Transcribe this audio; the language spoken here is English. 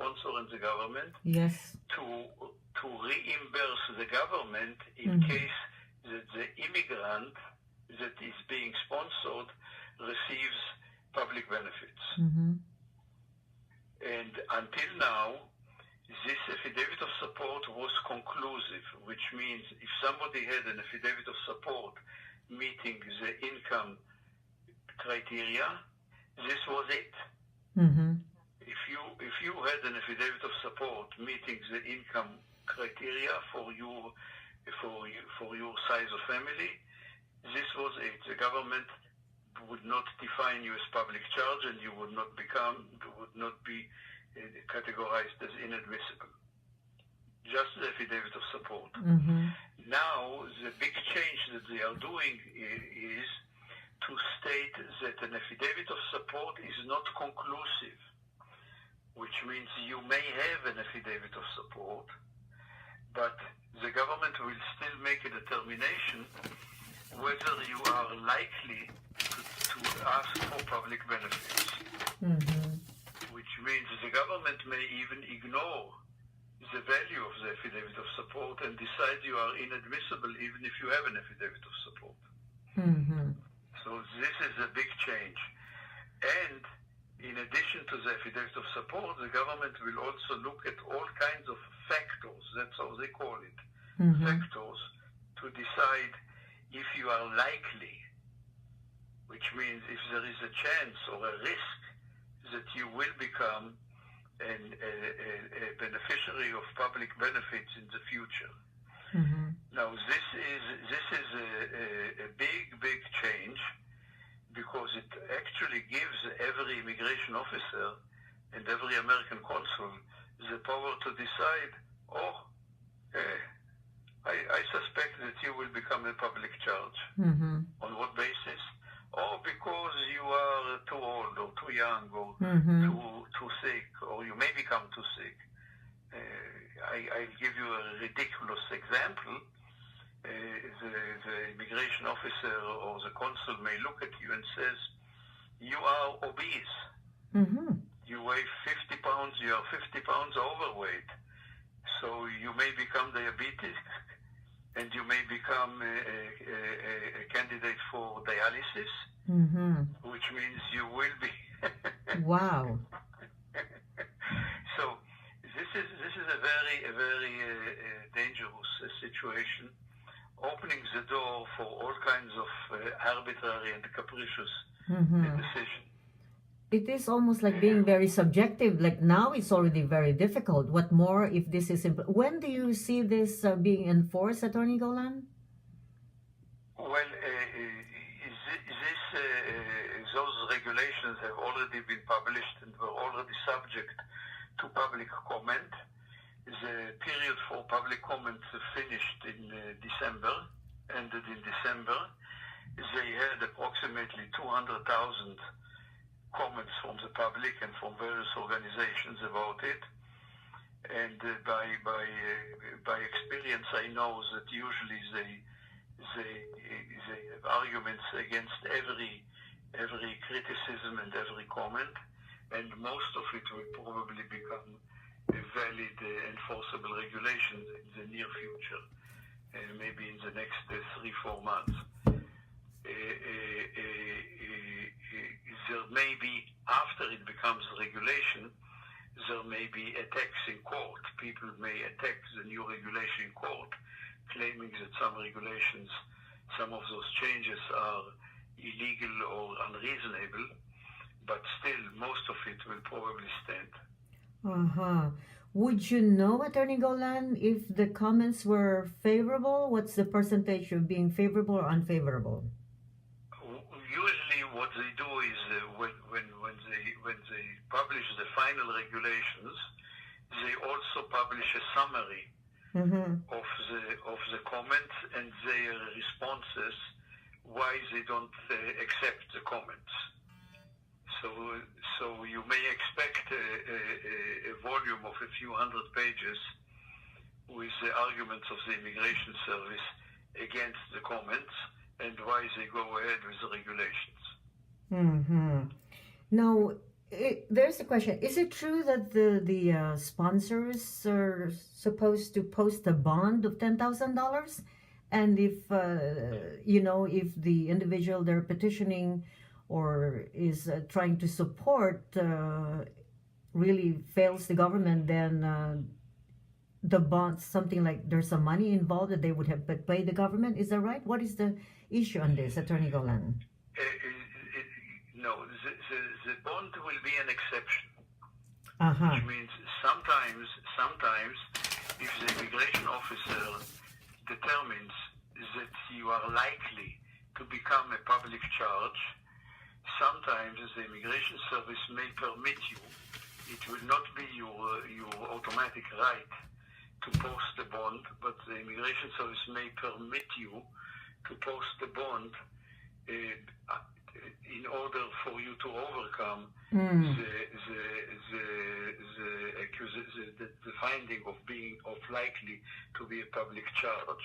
sponsor and the government Yes. to reimburse the government in case that the immigrant that is being sponsored receives public benefits. And until now, this affidavit of support was conclusive, which means if somebody had an affidavit of support meeting the income criteria, this was it. If you had an affidavit of support meeting the income criteria for your size of family, this was it. The government would not define you as public charge, and you would not be categorized as inadmissible. Just the affidavit of support. Now, the big change that they are doing is to state that an affidavit of support is not conclusive, which means you may have an affidavit of support, but the government will still make a determination whether you are likely to ask for public benefits. Which means the government may even ignore the value of the affidavit of support and decide you are inadmissible even if you have an affidavit of support. So this is a big change. And in addition to the affidavit of support, the government will also look at all kinds of factors, that's how they call it, factors, to decide if you are likely, which means if there is a chance or a risk that you will become a beneficiary of public benefits in the future. Now, this is a big change, because it actually gives every immigration officer and every American consul the power to decide, I suspect that you will become a public charge. On what basis? Because you are too old or too young or too sick, or you may become too sick. I'll give you a ridiculous example. The immigration officer or the consul may look at you and says, you are obese. You weigh 50 pounds, you are 50 pounds overweight. So you may become diabetic, and you may become a candidate for dialysis, which means you will be. Wow. So this is a very dangerous situation, opening the door for all kinds of arbitrary and capricious decisions. It is almost like being very subjective. Like now it's already very difficult. What more if this is... When do you see this being enforced, Attorney Golan? Well, those regulations have already been published and were already subject to public comment. The period for public comment finished in December, ended in December. They had approximately 200,000 comments from the public and from various organizations about it. And by experience, I know that usually they have arguments against every criticism and every comment, and most of it will probably become a valid enforceable regulation in the near future, maybe in the next 3-4 months. There may be, after it becomes regulation, there may be attacks in court. People may attack the new regulation in court, claiming that some regulations, some of those changes are illegal or unreasonable, but still most of it will probably stand. Would you know, Attorney Golan, if the comments were favorable? What's the percentage of being favorable or unfavorable? Usually what they do is when they publish the final regulations, they also publish a summary of the comments and their responses, why they don't accept the comments. So you may expect a volume of a few hundred pages with the arguments of the Immigration Service against the comments and why they go ahead with the regulations. Now, There's a question. Is it true that the sponsors are supposed to post a bond of $10,000? And if if the individual they're petitioning or is trying to support really fails the government, then the bonds, something like there's some money involved that they would have paid the government. Is that right? What is the issue on this, Attorney Golan? No, the bond will be an exception. Uh-huh. Which means sometimes, if the immigration officer determines that you are likely to become a public charge, sometimes the immigration service may permit you. It will not be your automatic right to post the bond, but the immigration service may permit you to post the bond in order for you to overcome the finding of likely to be a public charge.